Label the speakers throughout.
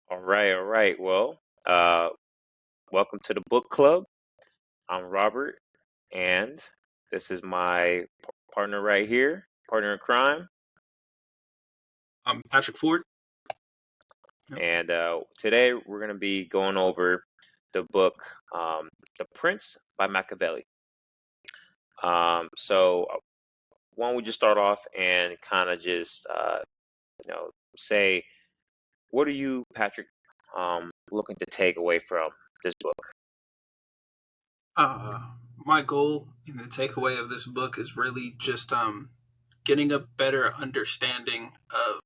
Speaker 1: All right, all right. Well, welcome to the book club. I'm Robert, and this is my partner right here, partner in crime.
Speaker 2: Patrick Ford. Yep.
Speaker 1: And today we're going to be going over the book, The Prince by Machiavelli. So, why don't we just start off and kind of just, say, what are you, Patrick, looking to take away from this book?
Speaker 2: Uh, my goal and the takeaway of this book is really just getting a better understanding of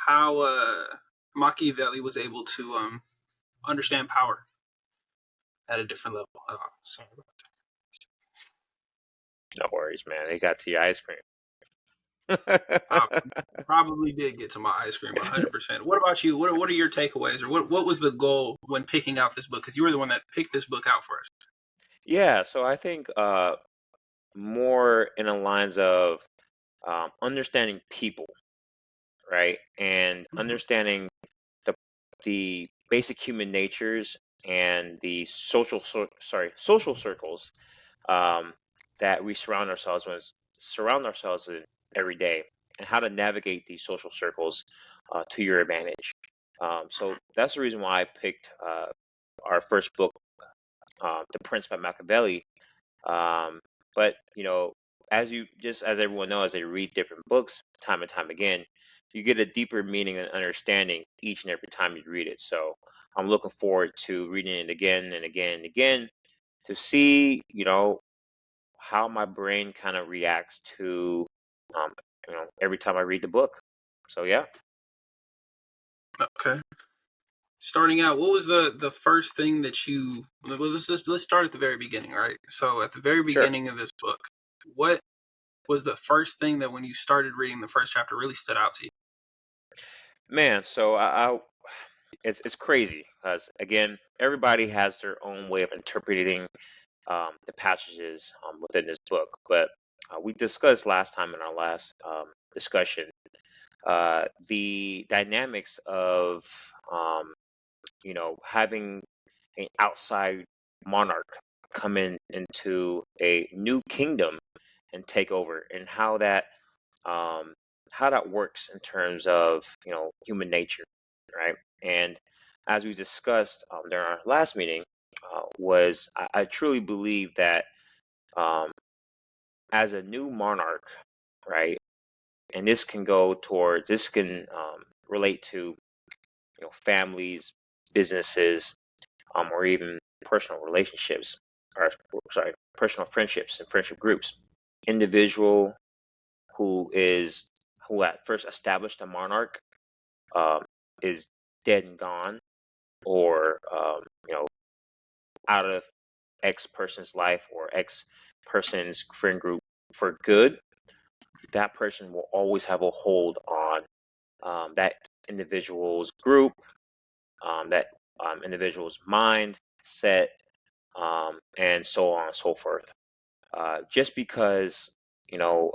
Speaker 2: how Machiavelli was able to understand power at a different level. Sorry about
Speaker 1: No worries, man. They got to your ice cream.
Speaker 2: that. Probably did get to my ice cream 100%. What about you? What are your takeaways, or what was the goal when picking out this book? Because you were the one that picked this book out for us.
Speaker 1: Yeah, so I think more in the lines of understanding people, right? And
Speaker 2: Mhm.
Speaker 1: understanding the the basic human natures and the social circles um, that we surround ourselves in every day, and how to navigate these social circles to your advantage. So that's the reason why I picked our first book, The Prince by Machiavelli. Um, but as everyone knows, they read different books time and time again. You get a deeper meaning and understanding each and every time you read it. So I'm looking forward to reading it again and again and again to see, how my brain kind of reacts to, um, every time I read the book. So yeah,
Speaker 2: Okay. Starting out, what was the first thing that you? Well, let's start at the very beginning, right? So, at the very
Speaker 1: sure,
Speaker 2: beginning of this book, what was the first thing that when you started reading the first chapter really stood out to you?
Speaker 1: man. So it's crazy because again, everybody has their own way of interpreting the passages within this book. But we discussed last time in our last discussion the dynamics of having an outside monarch come in into a new kingdom and take over, and um, how that works in terms of human nature, right? And as we discussed during our last meeting, was I truly believe that um, as a new monarch, right? And this can relate to families, businesses, or even personal relationships, or sorry, personal friendships and friendship groups. Individual who is who at first established a monarch um, is dead and gone, or out of X person's life or X person's friend group for good, that person will always have a hold on that individual's group, that individual's mind set, and so on and so forth. Just because you know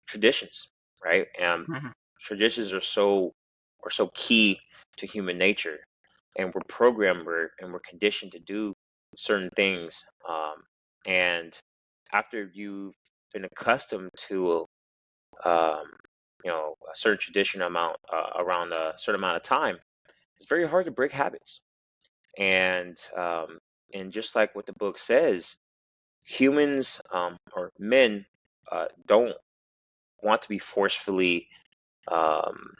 Speaker 1: traditions, right?
Speaker 2: Mhm.
Speaker 1: Traditions are so key to human nature, and we're conditioned to do certain things. And after you've been accustomed to um, a certain tradition amount around a certain amount of time, it's very hard to break habits. And just like what the book says, humans or men don't want to be forcefully um,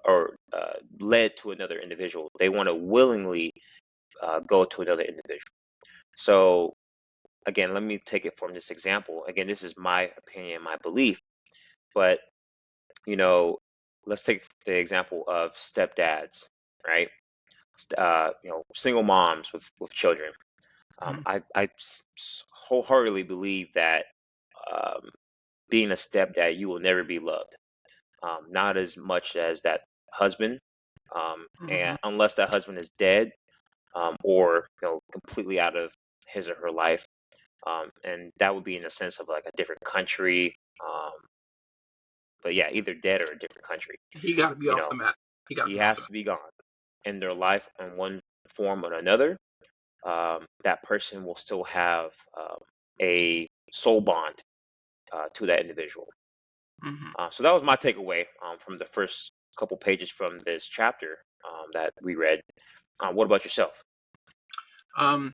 Speaker 1: or led to another individual. They want to willingly go to another individual. So again, let me take it from this example. Again, this is my opinion, my belief, but you know, let's take the example of stepdads, right? Single moms with children.
Speaker 2: Mhm.
Speaker 1: Wholeheartedly believe that um, being a stepdad, you will never be loved, not as much as that husband,
Speaker 2: Mhm.
Speaker 1: and unless that husband is dead, or completely out of his or her life, and that would be in the sense of like a different country, but yeah, either dead or a different country.
Speaker 2: He got to be
Speaker 1: You
Speaker 2: off
Speaker 1: know,
Speaker 2: the map. He got to
Speaker 1: he
Speaker 2: be off the
Speaker 1: has
Speaker 2: map.
Speaker 1: to be gone in their life in one form or another. That person will still have a soul bond to that individual.
Speaker 2: Hmm.
Speaker 1: So that was my takeaway from the first couple pages from this chapter that we read. What about yourself?
Speaker 2: Um,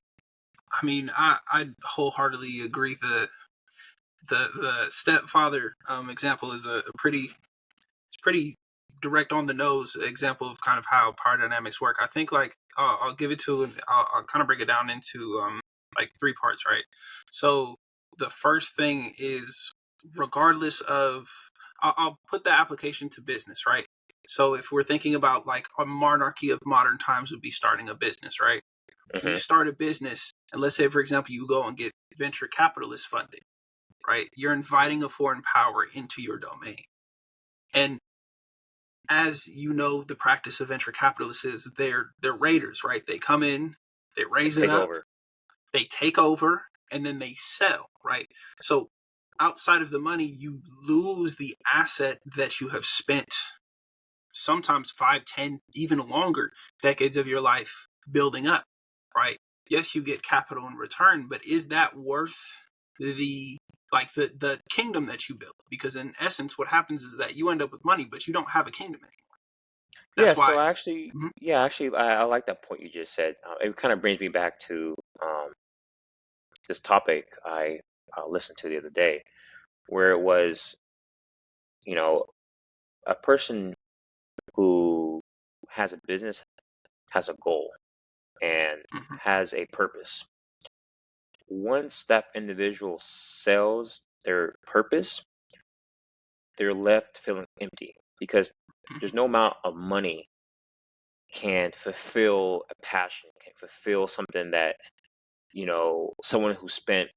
Speaker 2: I mean, I wholeheartedly agree that the stepfather example is a pretty it's pretty direct on the nose example of kind of how power dynamics work. I think like I'll give it to I'll kind of break it down into like three parts, right? So the first thing is regardless of I'll put the application to business, right? So if we're thinking about like a monarchy of modern times would be starting a business, right? You
Speaker 1: Hmm.
Speaker 2: start a business, and let's say, for example, you go and get venture capitalist funding, right? You're inviting a foreign power into your domain. And as you know, the practice of venture capitalists is they're raiders, right? They come in, they
Speaker 1: To
Speaker 2: raise it
Speaker 1: take
Speaker 2: up,
Speaker 1: over.
Speaker 2: they take over, and then they sell, right? So outside of the money, you lose the asset that you have spent sometimes 5, 10, even longer decades of your life building up, right? Yes, you get capital in return, but is that worth the the kingdom that you built? Because in essence, what happens is that you end up with money, but you don't have a kingdom anymore.
Speaker 1: Yeah.
Speaker 2: That's
Speaker 1: So
Speaker 2: why.
Speaker 1: actually,
Speaker 2: Mhm,
Speaker 1: yeah, actually, I like that point you just said. It kind of brings me back to this topic I listened to the other day, where it was, you know, a person who has a business, has a goal, and
Speaker 2: mhm,
Speaker 1: has a purpose. Once that individual sells their purpose, they're left feeling empty because
Speaker 2: mhm.
Speaker 1: there's no amount of money can fulfill a passion, can fulfill something that, someone who spent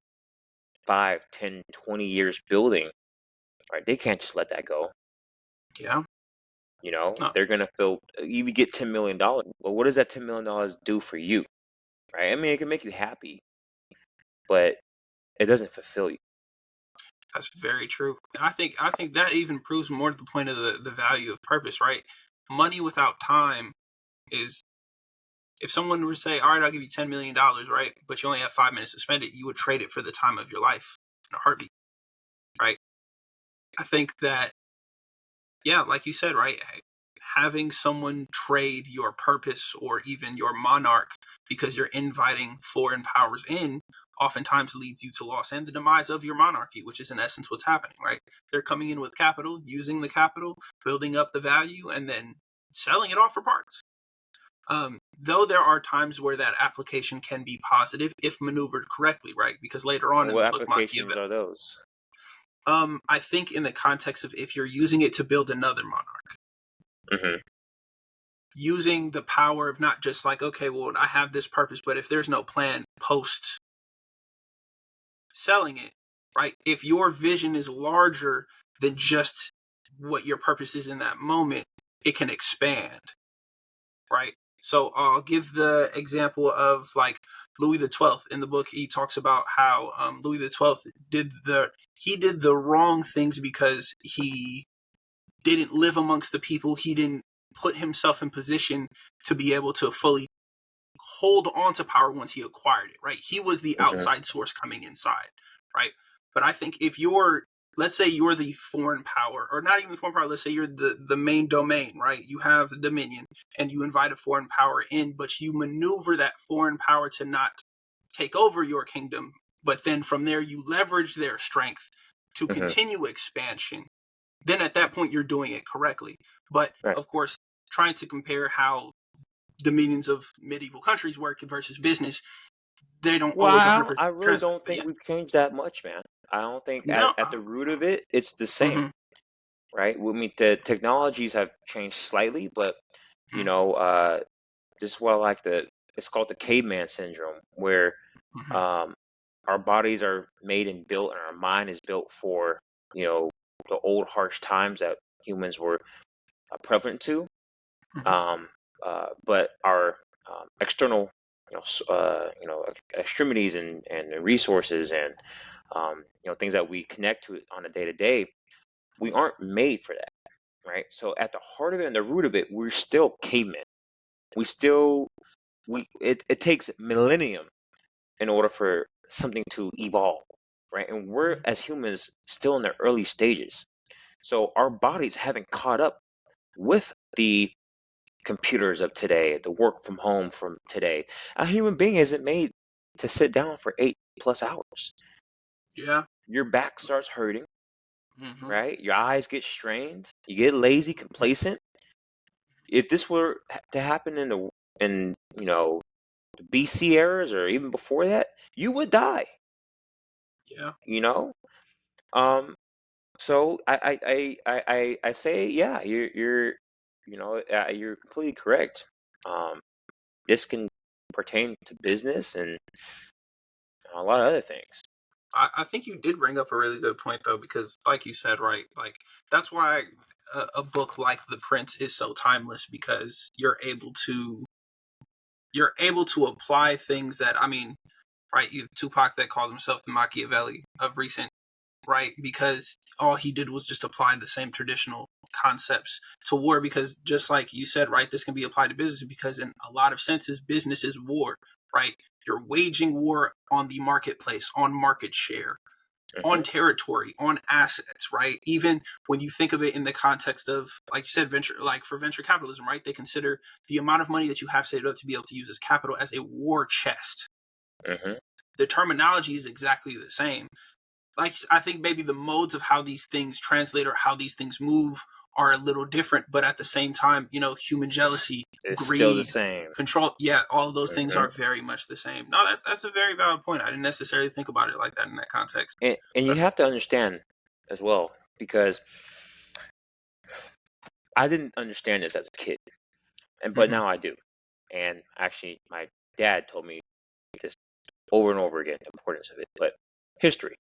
Speaker 1: 5, 10, 20 years building, right? They can't just let that go.
Speaker 2: Yeah. No,
Speaker 1: They're gonna feel you get $10 million. Well, what does that $10 million do for you? Right? I mean, it can make you happy, but it doesn't fulfill you.
Speaker 2: that's very true. And I think that even proves more to the point of the value of purpose, right? Money without time is if someone were to say, "All right, I'll give you $10 million," right, but you only have 5 minutes to spend it, you would trade it for the time of your life in a heartbeat, right? I think that, yeah, like you said, right, having someone trade your purpose or even your monarch because you're inviting foreign powers in oftentimes leads you to loss and the demise of your monarchy, which is in essence what's happening, right? They're coming in with capital, using the capital, building up the value, and then selling it off for parts. Though there are times where that application can be positive if maneuvered correctly, right? Because later on
Speaker 1: And
Speaker 2: in the
Speaker 1: what
Speaker 2: book,
Speaker 1: applications
Speaker 2: Machiavelli,
Speaker 1: are those?
Speaker 2: I think in the context of if you're using it to build another monarch,
Speaker 1: Hmm.
Speaker 2: using the power of not just like, okay, well, I have this purpose, but if there's no plan post selling it, right? If your vision is larger than just what your purpose is in that moment, it can expand, right? So I'll give the example of like Louis XII in the book. He talks about how Louis XII did the wrong things because he didn't live amongst the people. He didn't put himself in position to be able to fully hold on to power once he acquired it, right? He was the
Speaker 1: Hmm.
Speaker 2: outside source coming inside, right? But I think if you're, let's say you're the foreign power, or not even the foreign power, let's say you're the main domain, right? You have the dominion and you invite a foreign power in, but you maneuver that foreign power to not take over your kingdom. But then from there, you leverage their strength to
Speaker 1: Hmm.
Speaker 2: continue expansion. Then at that point, you're doing it correctly. But
Speaker 1: Right.
Speaker 2: of course, trying to compare how dominions of medieval countries work versus business, they don't
Speaker 1: Well,
Speaker 2: always
Speaker 1: I
Speaker 2: 100%
Speaker 1: I really
Speaker 2: translate.
Speaker 1: don't
Speaker 2: But
Speaker 1: think
Speaker 2: yeah,
Speaker 1: we've changed that much, man. I don't think
Speaker 2: no,
Speaker 1: at the root of it, it's the same,
Speaker 2: mm-hmm,
Speaker 1: right? I mean, the technologies have changed slightly, but you
Speaker 2: mm-hmm,
Speaker 1: know, uh, this is what I like it's called the caveman syndrome, where
Speaker 2: mm-hmm,
Speaker 1: um, our bodies are made and built, and our mind is built for you know the old harsh times that humans were prevalent to.
Speaker 2: mm-hmm,
Speaker 1: Um, but our external, extremities and resources and things that we connect to on a day to day. We aren't made for that, right? So at the heart of it and the root of it, we're still cavemen. We still it takes millennium in order for something to evolve, right? And we're as humans still in the early stages. So our bodies haven't caught up with the computers of today, the work from home from today. A human being isn't made to sit down for 8+ hours.
Speaker 2: Yeah.
Speaker 1: Your back starts hurting,
Speaker 2: Mm-hmm.
Speaker 1: right? Your eyes get strained. You get lazy, complacent. If this were to happen in the BC eras or even before that, you would die.
Speaker 2: Yeah.
Speaker 1: You know. Um. So I say, yeah, you're completely correct. Um. This can pertain to business and a lot of other things.
Speaker 2: I think you did bring up a really good point though, because like you said, right, like that's why a book like The Prince is so timeless, because you're able to apply things that, I mean, right, you Tupac that called himself the Machiavelli of recent, right, because all he did was just apply the same traditional concepts to war, because just like you said, right, this can be applied to business, because in a lot of senses business is war, right? You're waging war on the marketplace, on market share, on
Speaker 1: Hmm.
Speaker 2: territory, on assets, right? Even when you think of it in the context of, like you said, venture, like for venture capitalism, right? They consider the amount of money that you have saved up to be able to use as capital as a war chest.
Speaker 1: Hmm.
Speaker 2: The terminology is exactly the same. Like, I think maybe the modes of how these things translate or how these things move are a little different, but at the same time, human jealousy,
Speaker 1: It's still the
Speaker 2: greed,
Speaker 1: same.
Speaker 2: control, yeah, all of those things
Speaker 1: Hmm.
Speaker 2: are very much the same. No, that's a very valid point. I didn't necessarily think about it like that in that context.
Speaker 1: And you
Speaker 2: But
Speaker 1: have to understand as well, because I didn't understand this as a kid, but
Speaker 2: mm-hmm,
Speaker 1: now I do. And actually, my dad told me this over and over again, the importance of it. But history,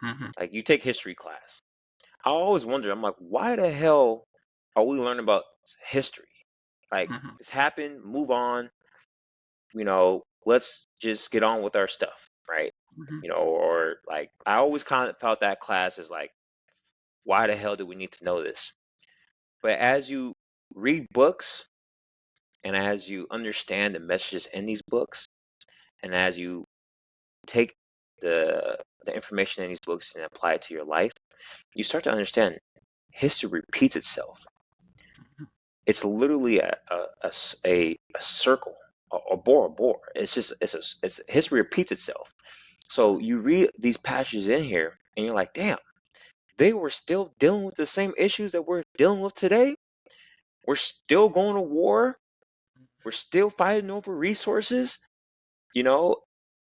Speaker 2: mm-hmm,
Speaker 1: like you take history class, I always wonder. I'm like, why the hell are we learning about history? Like
Speaker 2: mm-hmm,
Speaker 1: this happened, move on. Let's just get on with our stuff, right?
Speaker 2: mm-hmm,
Speaker 1: Or like I always kind of felt that class is like, why the hell do we need to know this? But as you read books and as you understand the messages in these books, and as you take the information in these books and apply it to your life, you start to understand history repeats itself. It's literally a circle, a bore. It's just it's history repeats itself. So you read these passages in here, and you're like, damn, they were still dealing with the same issues that we're dealing with today. We're still going to war. We're still fighting over resources. You know,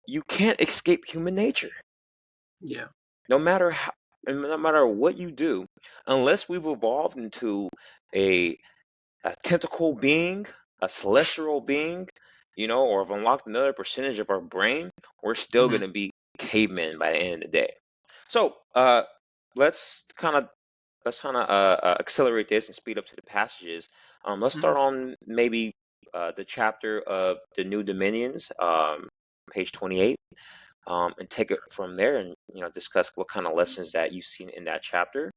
Speaker 1: you can't escape human nature.
Speaker 2: yeah,
Speaker 1: No matter how, and no matter what you do, unless we've evolved into a, a tentacle being, a celestial being, or have unlocked another percentage of our brain, we're still
Speaker 2: mm-hmm,
Speaker 1: going to be cavemen by the end of the day. So, let's kind of accelerate this and speed up to the passages. Let's
Speaker 2: mm-hmm.
Speaker 1: start on maybe the chapter of the New Dominions, page 28, and take it from there, and discuss what kind of lessons that you've seen in that chapter,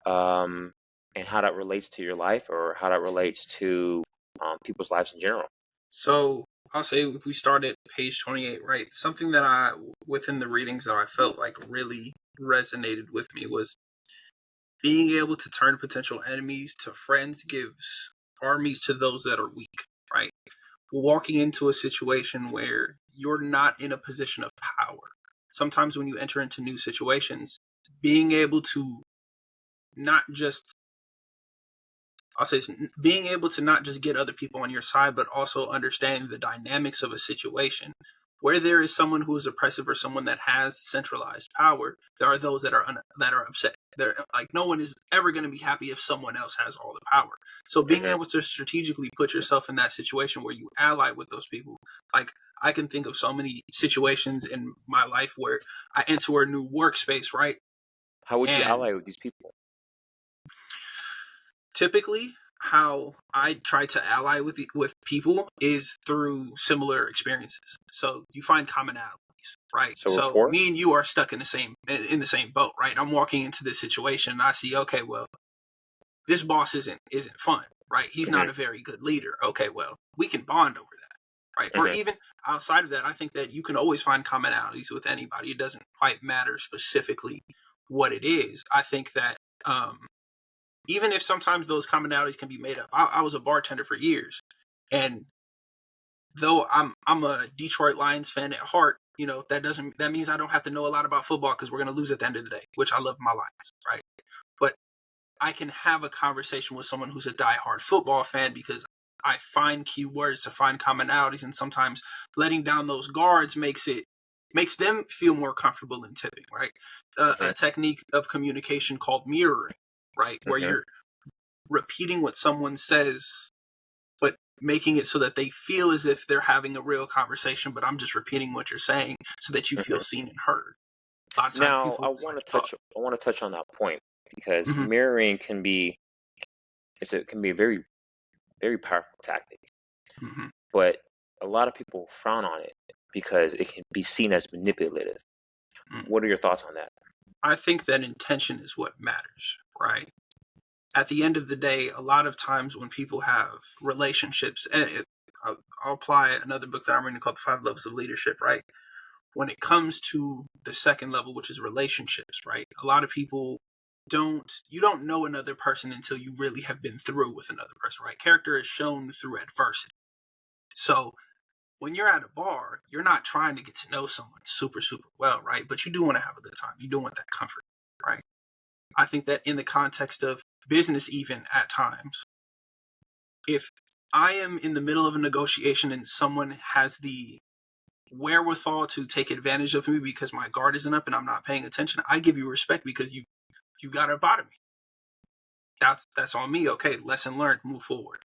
Speaker 1: um, and how that relates to your life or how that relates to people's lives in general.
Speaker 2: So I'll say, if we start at page 28, right? Something that within the readings that I felt like really resonated with me was being able to turn potential enemies to friends gives armies to those that are weak, right? Walking into a situation where you're not in a position of power. Sometimes when you enter into new situations, being able to not just I'll say being able to not just get other people on your side, but also understand the dynamics of a situation. Where there is someone who is oppressive or someone that has centralized power, there are those that are upset. They're like, no one is ever going to be happy if someone else has all the power. So being
Speaker 1: Hmm.
Speaker 2: able to strategically put yourself in that situation where you ally with those people, like I can think of so many situations in my life where I enter a new workspace, right?
Speaker 1: How would you
Speaker 2: And
Speaker 1: ally with these people?
Speaker 2: typically how I try to ally with people is through similar experiences. So you find commonalities, right?
Speaker 1: So
Speaker 2: So
Speaker 1: rapport.
Speaker 2: me and you are stuck in the same boat, right? I'm walking into this situation and I see, okay, well, this boss isn't fun, right? He's
Speaker 1: Hmm.
Speaker 2: not a very good leader. Okay, well, we can bond over that, right? Or
Speaker 1: Hmm.
Speaker 2: even outside of that, I think that you can always find commonalities with anybody. It doesn't quite matter specifically what it is. I think that even if sometimes those commonalities can be made up. I was a bartender for years, and though I'm a Detroit Lions fan at heart, that means I don't have to know a lot about football because we're gonna lose at the end of the day, which I love my Lions, right? But I can have a conversation with someone who's a diehard football fan because I find keywords to find commonalities, and sometimes letting down those guards makes them feel more comfortable in tipping, right?
Speaker 1: Hmm.
Speaker 2: A technique of communication called mirroring, right, where
Speaker 1: Hmm.
Speaker 2: you're repeating what someone says, but making it so that they feel as if they're having a real conversation, but I'm just repeating what you're saying so that you feel
Speaker 1: Hmm.
Speaker 2: seen and heard. A lot of times
Speaker 1: Now,
Speaker 2: people just like to talk.
Speaker 1: I want to touch on that point because
Speaker 2: Mm-hmm,
Speaker 1: mirroring can be a very, very powerful tactic,
Speaker 2: mm-hmm,
Speaker 1: but a lot of people frown on it because it can be seen as manipulative.
Speaker 2: mm.
Speaker 1: What are your thoughts on that?
Speaker 2: I think that intention is what matters, right? At the end of the day, a lot of times when people have relationships, I'll apply another book that I'm reading called Five Levels of Leadership, right? When it comes to the second level, which is relationships, right? A lot of people you don't know another person until you really have been through with another person, right? Character is shown through adversity. So when you're at a bar, you're not trying to get to know someone super, super well, right? But you do want to have a good time. You do want that comfort, right? I think that in the context of business, even at times, if I am in the middle of a negotiation and someone has the wherewithal to take advantage of me because my guard isn't up and I'm not paying attention, I give you respect because you got to bother me. That's on me. Okay, lesson learned. Move forward.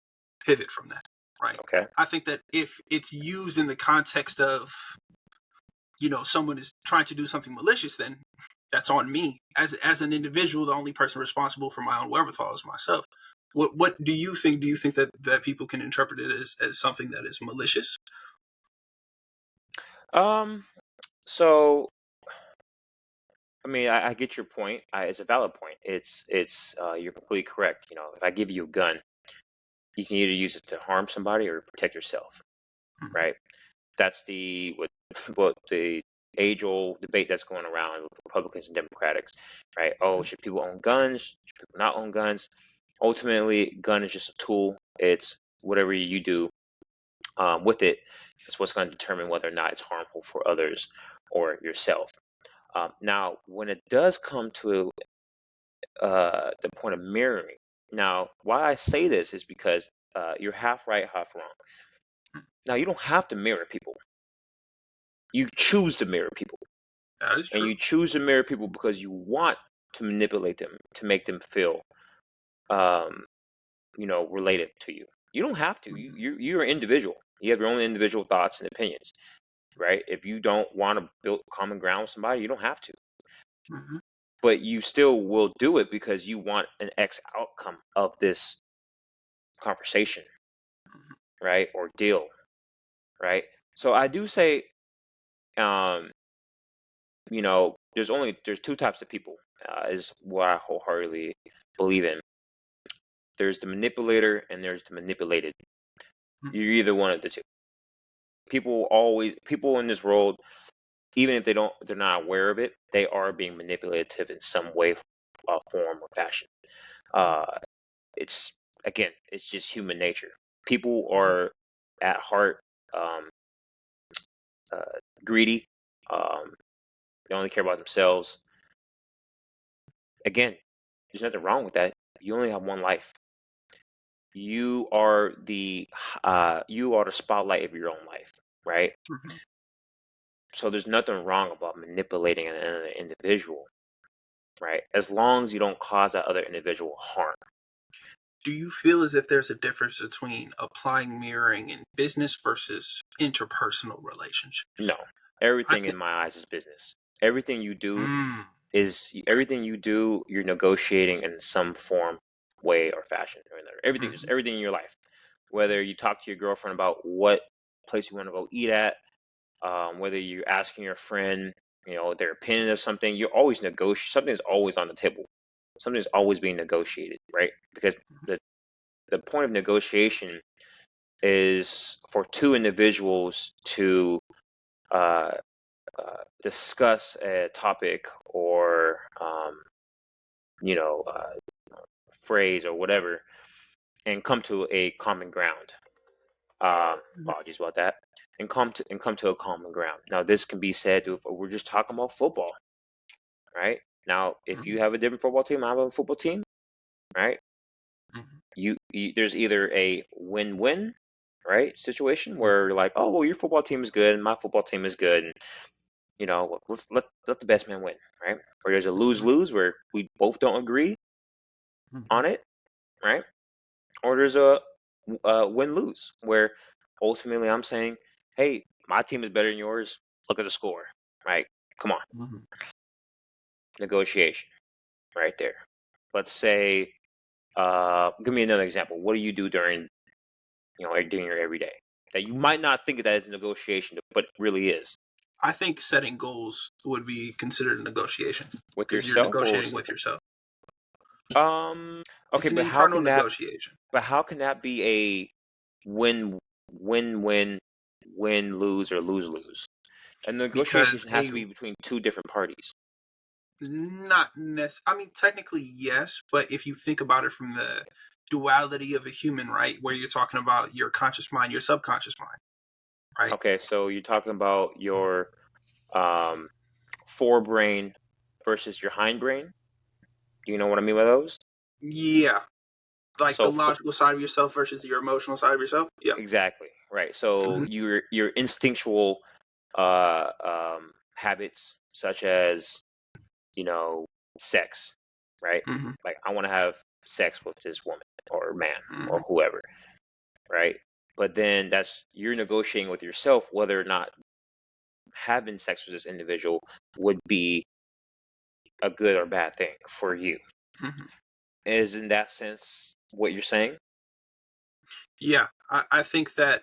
Speaker 2: Pivot from that. Right.
Speaker 1: Okay.
Speaker 2: I think that if it's used in the context of someone is trying to do something malicious, then that's on me as an individual. The only person responsible for my own wherewithal is myself. What do you think? Do you think that people can interpret it as something that is malicious?
Speaker 1: Um, so I mean, I get your point. It's a valid point. You're completely correct. You know, if I give you a gun, you can either use it to harm somebody or protect yourself,
Speaker 2: Mm-hmm.
Speaker 1: right? That's what the age-old debate that's going around with Republicans and Democrats, right? Oh, should people own guns? Should people not own guns? Ultimately, gun is just a tool. It's whatever you do with it is what's going to determine whether or not it's harmful for others or yourself. Now, when it does come to the point of mirroring, now why I say this is because you're half right, half wrong. Now, you don't have to mirror people. You choose to mirror people,
Speaker 2: That is
Speaker 1: and
Speaker 2: true.
Speaker 1: you choose to mirror people because you want to manipulate them to make them feel, um, related to you. You don't have to.
Speaker 2: Mm-hmm.
Speaker 1: You're an individual. You have your own individual thoughts and opinions, right? If you don't want to build common ground with somebody, you don't have to.
Speaker 2: Mm-hmm.
Speaker 1: But you still will do it because you want an X outcome of this conversation, right? Or deal, right? So I do say, um, there's two types of people, is what I wholeheartedly believe in. There's the manipulator and there's the manipulated.
Speaker 2: Mm-hmm.
Speaker 1: You're either one of the two. People in this world, even if they're not aware of it, they are being manipulative in some way, form, or fashion. Uh, it's it's just human nature. People are at heart, um, greedy. Um, they only care about themselves. Again, there's nothing wrong with that. You only have one life. You are the spotlight of your own life, right?
Speaker 2: Mm-hmm.
Speaker 1: So there's nothing wrong about manipulating another individual, right? As long as you don't cause that other individual harm.
Speaker 2: Do you feel as if there's a difference between applying mirroring in business versus interpersonal
Speaker 1: No,
Speaker 2: relationships? I
Speaker 1: everything in
Speaker 2: think.
Speaker 1: my eyes is business. Everything you do
Speaker 2: Mm,
Speaker 1: you're negotiating in some form, way, or fashion or another. Just
Speaker 2: mm,
Speaker 1: everything in your life. Whether you talk to your girlfriend about what place you want to go eat at, whether you're asking your friend, their opinion of something, you're always negotiate. Something's always on the table. Something's always being negotiated, right? Because the point of negotiation is for two individuals to uh, discuss a topic or you know uh, phrase or whatever and come to a common ground. Apologies about that. And come to a common ground. Now, this can be said if we're just talking about football, right? Now, if you
Speaker 2: Mhm.
Speaker 1: have a different football team, I have a football team, right?
Speaker 2: Mhm.
Speaker 1: There's either a win-win, right, situation where you're like, oh well, your football team is good and my football team is good, and let the best man win, right? Or there's a
Speaker 2: Mhm.
Speaker 1: lose-lose where we both don't agree
Speaker 2: Mhm.
Speaker 1: on it, right? Or there's a win-lose where ultimately I'm saying, hey, my team is better than yours. Look at the score, right? Come on,
Speaker 2: Mhm.
Speaker 1: negotiation right there. Let's say, give me another example. What do you do during your everyday that you might not think of that as a negotiation, but it really is
Speaker 2: I think setting goals would be considered a negotiation
Speaker 1: with
Speaker 2: because you're
Speaker 1: yourself or
Speaker 2: negotiating with yourself.
Speaker 1: okay,
Speaker 2: It's an
Speaker 1: but how
Speaker 2: internal
Speaker 1: can that
Speaker 2: negotiation
Speaker 1: but how can that be a win win lose or lose lose? A
Speaker 2: because
Speaker 1: negotiation has to be between two different parties.
Speaker 2: I mean, technically, yes, but if you think about it from the duality of a human, right, where you're talking about your conscious mind, your subconscious mind, right?
Speaker 1: Okay, so you're talking about your um, forebrain versus your hindbrain. Do you know what I mean by those?
Speaker 2: Yeah, like the
Speaker 1: So
Speaker 2: logical side of yourself versus your emotional side of yourself. Yeah.
Speaker 1: exactly right. So
Speaker 2: Hmm.
Speaker 1: your instinctual habits, such as you know sex, right?
Speaker 2: Hmm.
Speaker 1: Like I want to have sex with this woman or man or
Speaker 2: Hmm.
Speaker 1: whoever, right? But then that's you're negotiating with yourself whether or not having sex with this individual would be a good or bad thing for you.
Speaker 2: Hmm.
Speaker 1: Is in that sense what you're saying?
Speaker 2: Yeah, I think that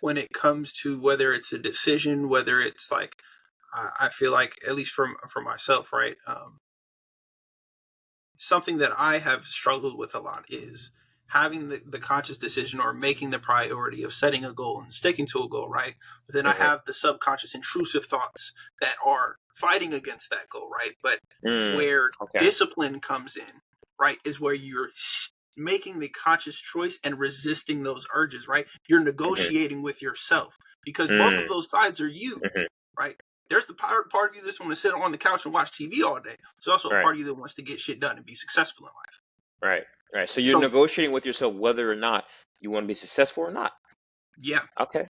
Speaker 2: when it comes to whether it's a decision, whether it's like, I feel like at least for myself, right? Something that I have struggled with a lot is having the conscious decision or making the priority of setting a goal and sticking to a goal, right? But then I
Speaker 1: Mm-hmm.
Speaker 2: have the subconscious intrusive thoughts that are fighting against that goal, right? But
Speaker 1: Mm,
Speaker 2: where
Speaker 1: okay.
Speaker 2: discipline comes in, right, is where you're making the conscious choice and resisting those urges, right? You're
Speaker 1: Mm-hmm.
Speaker 2: negotiating with yourself because both of
Speaker 1: Mm,
Speaker 2: those sides are you,
Speaker 1: mm-hmm.
Speaker 2: right? There's the part of you that's want to sit on the couch and watch TV all day. There's also a
Speaker 1: Right.
Speaker 2: part of you that wants to get shit done and be successful in life.
Speaker 1: Right. Right. So you're
Speaker 2: So
Speaker 1: negotiating with yourself whether or not you want to be successful or not.
Speaker 2: yeah,
Speaker 1: Okay.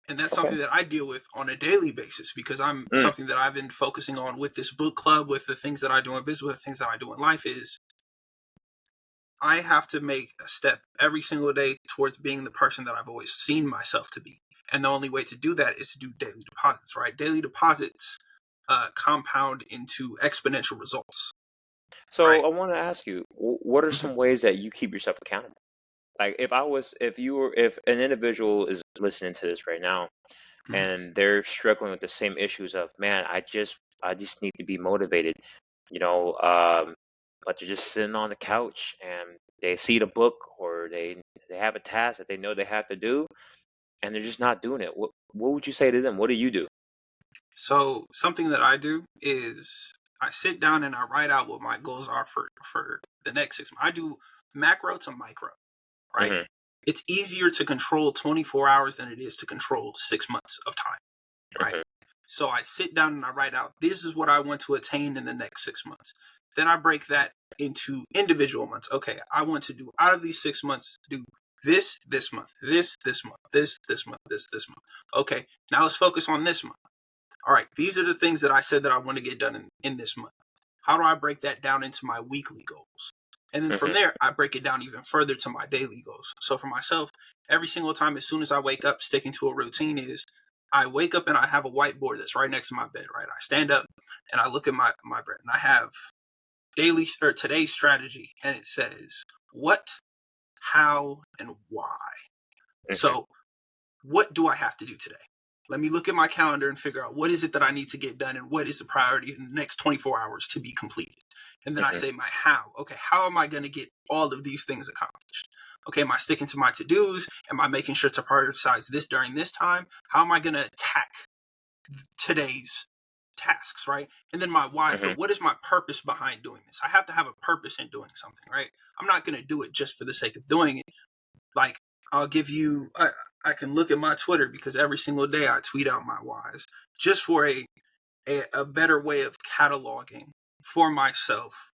Speaker 2: and that's
Speaker 1: Okay.
Speaker 2: something that I deal with on a daily basis because I'm
Speaker 1: Mm,
Speaker 2: something that I've been focusing on with this book club, with the things that I do in business, with the things that I do in life is I have to make a step every single day towards being the person that I've always seen myself to be. And the only way to do that is to do daily deposits, right? Daily deposits compound into exponential results,
Speaker 1: so
Speaker 2: right?
Speaker 1: I want to ask you, what are
Speaker 2: Hmm.
Speaker 1: some ways that you keep yourself accountable? Like if an individual is listening to this right now
Speaker 2: Hmm.
Speaker 1: and they're struggling with the same issues of, man, I just need to be motivated, you know, but they're just sitting on the couch and they see the book or they have a task that they know they have to do and they're just not doing it. What would you say to them? What do you do?
Speaker 2: So something that I do is I sit down and I write out what my goals are for the next 6 months. I do macro to micro, right?
Speaker 1: Hmm.
Speaker 2: It's easier to control 24 hours than it is to control 6 months of time, right?
Speaker 1: Hmm.
Speaker 2: So I sit down and I write out this is what I want to attain in the next 6 months. Then I break that into individual months. Okay, I want to do out of these 6 months, do this month, this month, this month, this month. Okay, now let's focus on this month. All right, these are the things that I said that I want to get done in this month. How do I break that down into my weekly goals? And then from
Speaker 1: Hmm.
Speaker 2: there, I break it down even further to my daily goals. So for myself, every single time, as soon as I wake up, sticking to a routine is I wake up and I have a whiteboard that's right next to my bed, right? I stand up and I look at my bread and I have daily or today's strategy and it says what, how, and why.
Speaker 1: Hmm.
Speaker 2: So what do I have to do today? Let me look at my calendar and figure out what is it that I need to get done and what is the priority in the next 24 hours to be completed. And then I
Speaker 1: Mm-hmm.
Speaker 2: say my how. Okay, how am I going to get all of these things accomplished? Okay, am I sticking to my to-dos? Am I making sure to prioritize this during this time? How am I going to attack today's tasks, right? And then my why, for
Speaker 1: Mm-hmm.
Speaker 2: what is my purpose behind doing this? I have to have a purpose in doing something, right? I'm not going to do it just for the sake of doing it. Like, I'll give you, I can look at my Twitter because every single day I tweet out my whys just for a better way of cataloging for myself,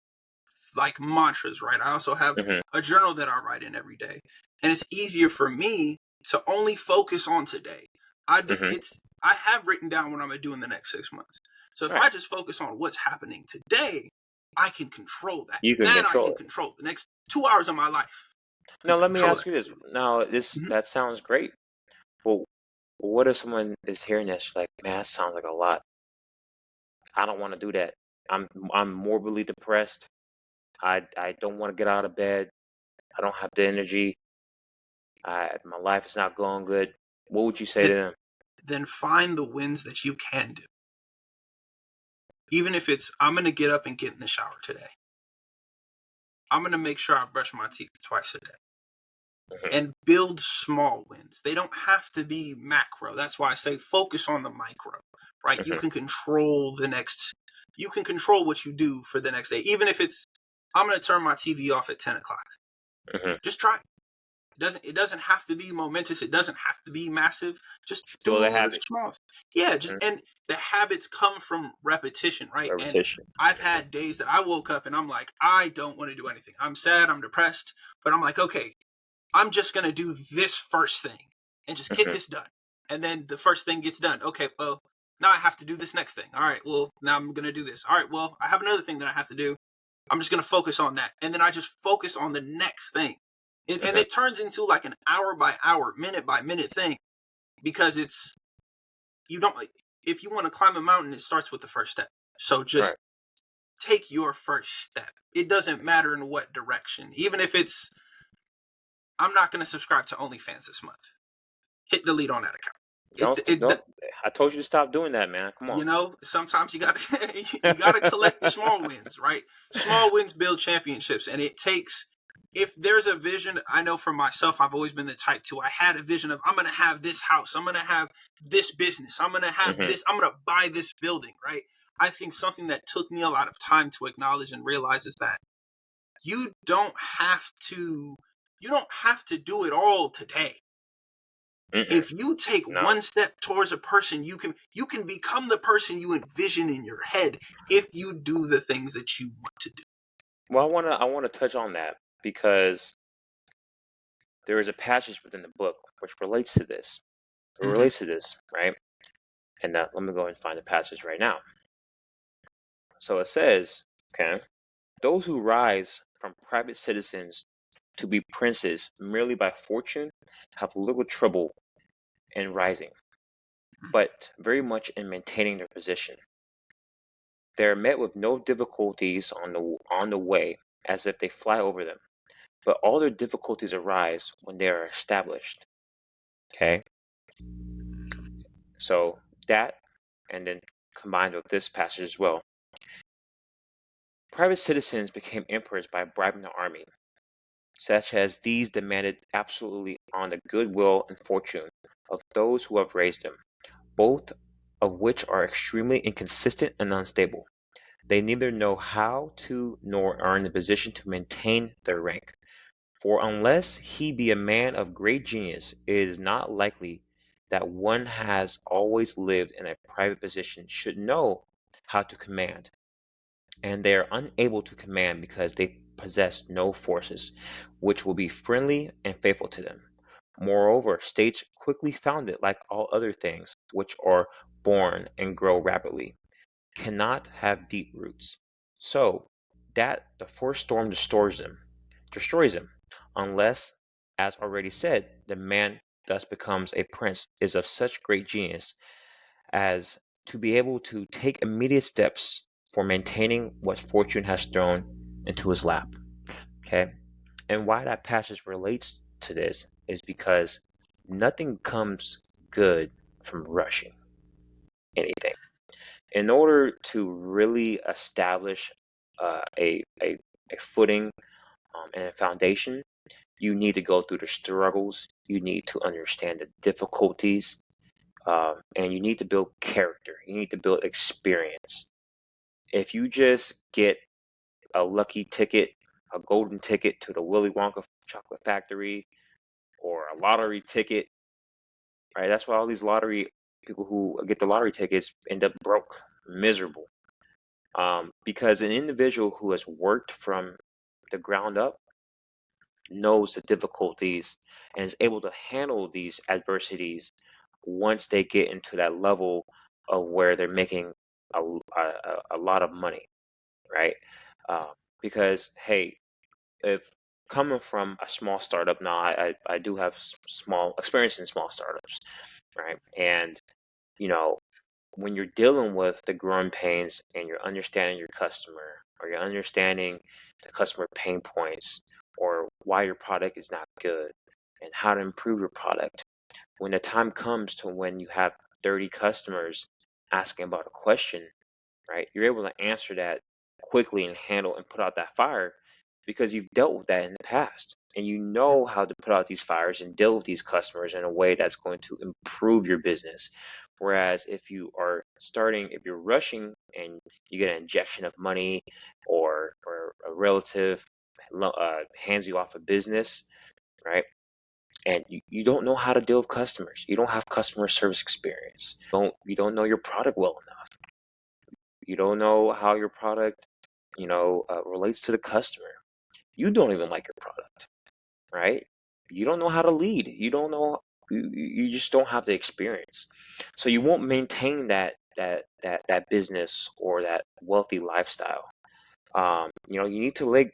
Speaker 2: like mantras, right? I also have
Speaker 1: Mm-hmm.
Speaker 2: a journal that I write in every day, and it's easier for me to only focus on today.
Speaker 1: Mm-hmm.
Speaker 2: I have written down what I'm gonna do in the next 6 months. So if
Speaker 1: Right.
Speaker 2: I just focus on what's happening today, I can control that.
Speaker 1: You can
Speaker 2: Then I
Speaker 1: control
Speaker 2: can
Speaker 1: it.
Speaker 2: control the next 2 hours of my life. I can
Speaker 1: Now let me
Speaker 2: control
Speaker 1: ask
Speaker 2: that.
Speaker 1: you this. Now this
Speaker 2: Mm-hmm.
Speaker 1: that sounds great. Well, what if someone is hearing this like, man, that sounds like a lot. I don't want to do that. I'm morbidly depressed. I don't want to get out of bed. I don't have the energy. My life is not going good. What would you say to them?
Speaker 2: Then find the wins that you can do. Even if it's, I'm going to get up and get in the shower today. I'm going to make sure I brush my teeth twice a day.
Speaker 1: Mm-hmm.
Speaker 2: And build small wins. They don't have to be macro. That's why I say focus on the micro, right? You
Speaker 1: Mm-hmm.
Speaker 2: can control you can control what you do for the next day. Even if it's, I'm going to turn my TV off at 10 o'clock.
Speaker 1: Mm-hmm.
Speaker 2: Just try it. It doesn't have to be momentous. It doesn't have to be massive. Just
Speaker 1: Build a
Speaker 2: do the
Speaker 1: habit.
Speaker 2: small. Yeah,
Speaker 1: Mm-hmm.
Speaker 2: and the habits come from repetition, right? And
Speaker 1: Repetition.
Speaker 2: I've
Speaker 1: Mm-hmm.
Speaker 2: had days that I woke up and I'm like, I don't want to do anything. I'm sad, I'm depressed, but I'm like, okay, I'm just going to do this first thing and just get
Speaker 1: Mm-hmm.
Speaker 2: this done. And then the first thing gets done. Okay, well, now I have to do this next thing. All right, well, now I'm going to do this. All right, well, I have another thing that I have to do. I'm just going to focus on that. And then I just focus on the next thing. And
Speaker 1: Mm-hmm.
Speaker 2: it turns into like an hour by hour, minute by minute thing because you don't, if you want to climb a mountain, it starts with the first step. So
Speaker 1: Right.
Speaker 2: just take your first step. It doesn't matter in what direction. Even if it's, I'm not going to subscribe to OnlyFans this month. Hit delete on that account.
Speaker 1: Don't. I told you to stop doing that, man. Come on.
Speaker 2: Sometimes you got you got to collect the small wins, right? Small wins build championships, and it takes. If there's a vision, I know for myself, I've always been the type to. I had a vision of I'm gonna have this house, I'm gonna have this business, I'm gonna have
Speaker 1: Mm-hmm.
Speaker 2: this, I'm gonna buy this building, right? I think something that took me a lot of time to acknowledge and realize is that you don't have to you don't have to do it all today.
Speaker 1: Mm-mm.
Speaker 2: If you take
Speaker 1: No.
Speaker 2: one step towards a person, you can become the person you envision in your head if you do the things that you want to do.
Speaker 1: Well, I wanna touch on that because there is a passage within the book which relates to this. It
Speaker 2: Mm-hmm.
Speaker 1: relates to this, right? And let me go and find the passage right now. So it says, okay, those who rise from private citizens to be princes merely by fortune have little trouble in rising, but very much in maintaining their position. They are met with no difficulties on the way, as if they fly over them. But all their difficulties arise when they are established. Okay, so that, and then combined with this passage as well. Private citizens became emperors by bribing the army, such as these demanded absolutely on the goodwill and fortune of those who have raised them, both of which are extremely inconsistent and unstable. They neither know how to nor are in a position to maintain their rank. For unless he be a man of great genius, it is not likely that one has always lived in a private position should know how to command, and they are unable to command because they possess no forces which will be friendly and faithful to them. Moreover, states quickly founded, like all other things which are born and grow rapidly, cannot have deep roots, so that the first storm destroys them, unless, as already said, the man thus becomes a prince is of such great genius as to be able to take immediate steps for maintaining what fortune has thrown into his lap. Okay, and why that passage relates to this is because nothing comes good. from rushing anything. In order to really establish a footing and a foundation, you need to go through the struggles, you need to understand the difficulties, and you need to build character, you need to build experience. If you just get a lucky ticket, a golden ticket to the Willy Wonka chocolate factory, or a lottery ticket, right? That's why all these lottery people who get the lottery tickets end up broke, miserable. Because an individual who has worked from the ground up knows the difficulties and is able to handle these adversities once they get into that level of where they're making a lot of money, right? Uh, because, hey, if coming from a small startup now, I do have small experience in small startups, right? And, you know, when you're dealing with the growing pains and you're understanding your customer, or you're understanding the customer pain points, or why your product is not good and how to improve your product, when the time comes to when you have 30 customers asking about a question, right? You're able to answer that quickly and handle and put out that fire because you've dealt with that in the past. And you know how to put out these fires and deal with these customers in a way that's going to improve your business. Whereas if you are starting, if you're rushing and you get an injection of money, or a relative hands you off a business, right? And you don't know how to deal with customers. You don't have customer service experience. You don't know your product well enough. You don't know how your product, relates to the customer. You don't even like your product, right? You don't know how to lead. You don't know. You just don't have the experience, so you won't maintain that business or that wealthy lifestyle. You need to lay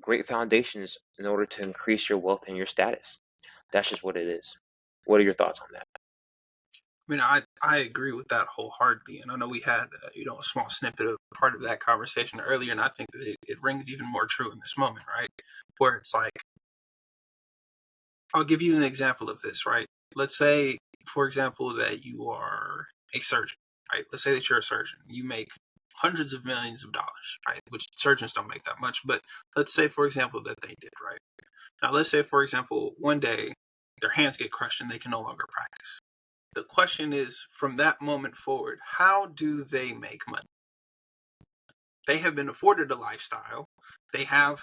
Speaker 1: great foundations in order to increase your wealth and your status. That's just what it is. What are your thoughts on that?
Speaker 2: I mean, I agree with that wholeheartedly, and I know we had a small snippet of part of that conversation earlier, and I think that it rings even more true in this moment, right? Where it's like, I'll give you an example of this, right? Let's say, for example, that you are a surgeon, right? Let's say that you're a surgeon, you make hundreds of millions of dollars, right? Which surgeons don't make that much, but let's say, for example, that they did, right? Now, let's say, for example, one day their hands get crushed and they can no longer practice. The question is, from that moment forward, how do they make money? They have been afforded a lifestyle. They have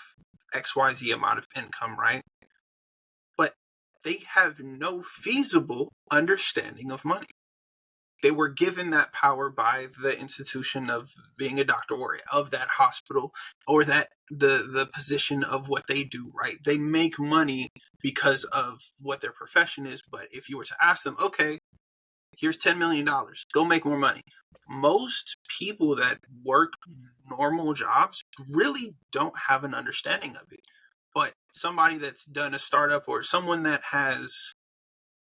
Speaker 2: XYZ amount of income, right? But they have no feasible understanding of money. They were given that power by the institution of being a doctor, or of that hospital, or that the position of what they do, right? They make money because of what their profession is. But if you were to ask them, okay, here's $10 million, go make more money, most people that work normal jobs really don't have an understanding of it. But somebody that's done a startup, or someone that has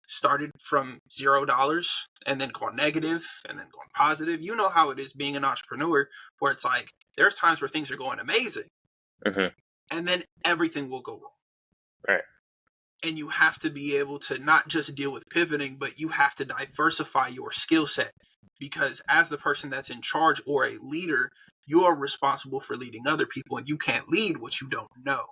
Speaker 2: started from $0 and then gone negative and then gone positive, you know how it is being an entrepreneur, where it's like there's times where things are going amazing,
Speaker 1: Mm-hmm.
Speaker 2: and then everything will go wrong.
Speaker 1: Right.
Speaker 2: And you have to be able to not just deal with pivoting, but you have to diversify your skill set, because as the person that's in charge or a leader, you are responsible for leading other people, and you can't lead what you don't know.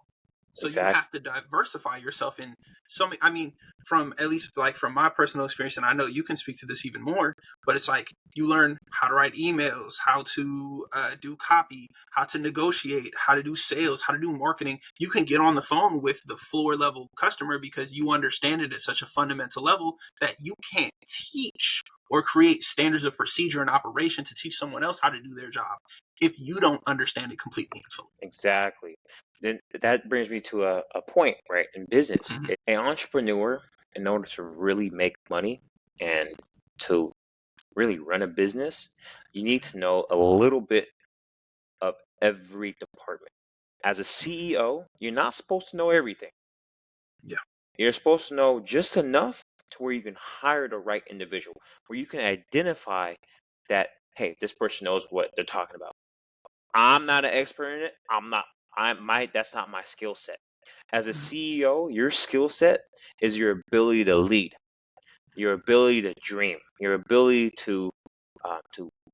Speaker 2: So you
Speaker 1: Exactly.
Speaker 2: have to diversify yourself in so many. I mean, from at least like from my personal experience, and I know you can speak to this even more, but it's like you learn how to write emails, how to do copy, how to negotiate, how to do sales, how to do marketing. You can get on the phone with the floor level customer because you understand it at such a fundamental level that you can't teach or create standards of procedure and operation to teach someone else how to do their job if you don't understand it completely and fully.
Speaker 1: Exactly. Then that brings me to a point, right? In business,
Speaker 2: Mhm.
Speaker 1: an entrepreneur, in order to really make money and to really run a business, you need to know a little bit of every department. As a CEO, you're not supposed to know everything.
Speaker 2: Yeah.
Speaker 1: You're supposed to know just enough to where you can hire the right individual, where you can identify that, hey, this person knows what they're talking about. I'm not an expert in it. That's not my skill set. As a
Speaker 2: Mhm.
Speaker 1: CEO, your skill set is your ability to lead. your ability to dream, your ability to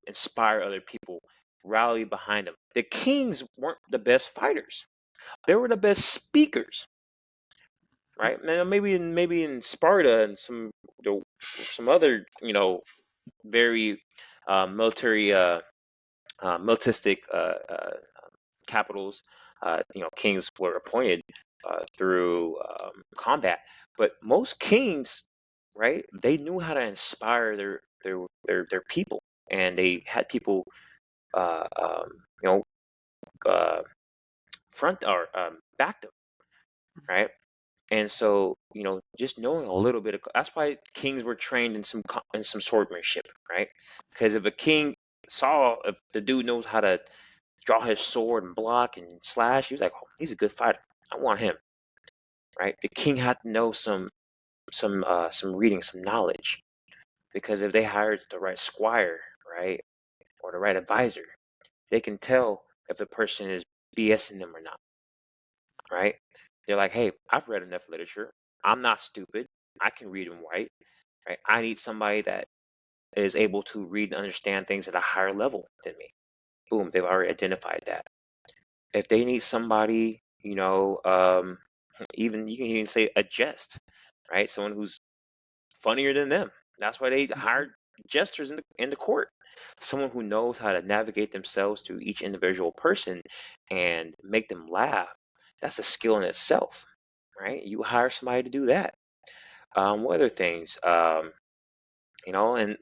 Speaker 1: inspire other people, rally behind them. The kings weren't the best fighters; they were the best speakers, right? Now, maybe in Sparta and some other very military militistic capitals, kings were appointed through combat. But most kings, right, they knew how to inspire their people, and they had people, uh, um, you know, uh, front or back them, right? And so, just knowing a little bit that's why kings were trained in some swordsmanship, right? Because if a king saw if the dude knows how to draw his sword and block and slash, he was like, oh, he's a good fighter. I want him, right? The king had to know some reading, some knowledge, because if they hired the right squire, right, or the right advisor, they can tell if the person is BSing them or not, right? They're like, hey, I've read enough literature. I'm not stupid. I can read and write, right? I need somebody that is able to read and understand things at a higher level than me. Boom, they've already identified that. If they need somebody, even you can even say a jest, right? Someone who's funnier than them. That's why they hired jesters in the court. Someone who knows how to navigate themselves to each individual person and make them laugh. That's a skill in itself, right? You hire somebody to do that. What other things? And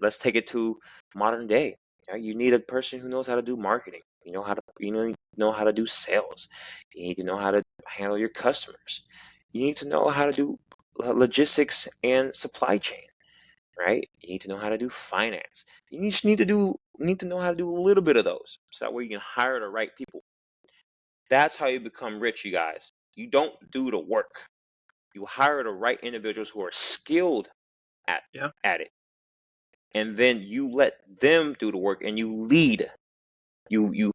Speaker 1: let's take it to modern day. You need a person who knows how to do marketing. You know how to do sales. You need to know how to handle your customers. You need to know how to do logistics and supply chain, right? You need to know how to do finance. You need to know how to do a little bit of those, so that way you can hire the right people. That's how you become rich, you guys. You don't do the work. You hire the right individuals who are skilled at
Speaker 2: Yeah.
Speaker 1: at it, and then you let them do the work, and you lead. You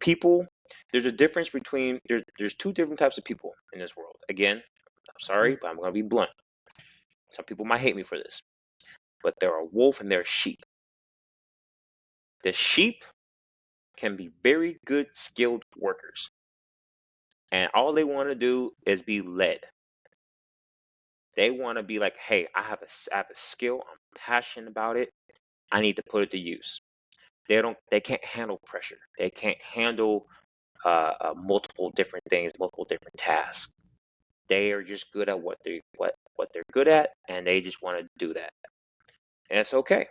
Speaker 1: people. There's a difference between there's two different types of people in this world. Again, I'm sorry, but I'm gonna be blunt. Some people might hate me for this, but there are wolf and there are sheep. The sheep can be very good, skilled workers, and all they want to do is be led. They want to be like, hey, I have a skill. I'm passionate about it. I need to put it to use. They can't handle pressure. They can't handle multiple different things, multiple different tasks. They are just good at what they're good at, and they just want to do that, and it's okay.